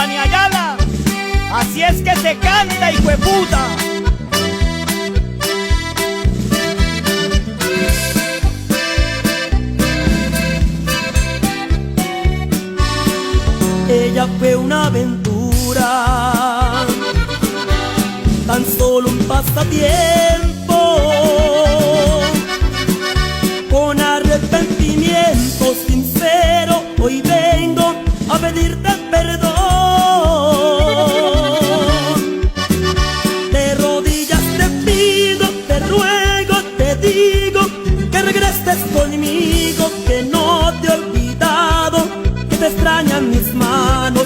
Giovanni Ayala. Así es que se canta, hijueputa. Ella fue una aventura, tan solo un pasatiempo. Con arrepentimiento sincero, hoy vengo a pedirte perdón. De rodillas te pido, te ruego, te digo que regreses conmigo, que no te he olvidado, que te extrañan mis manos.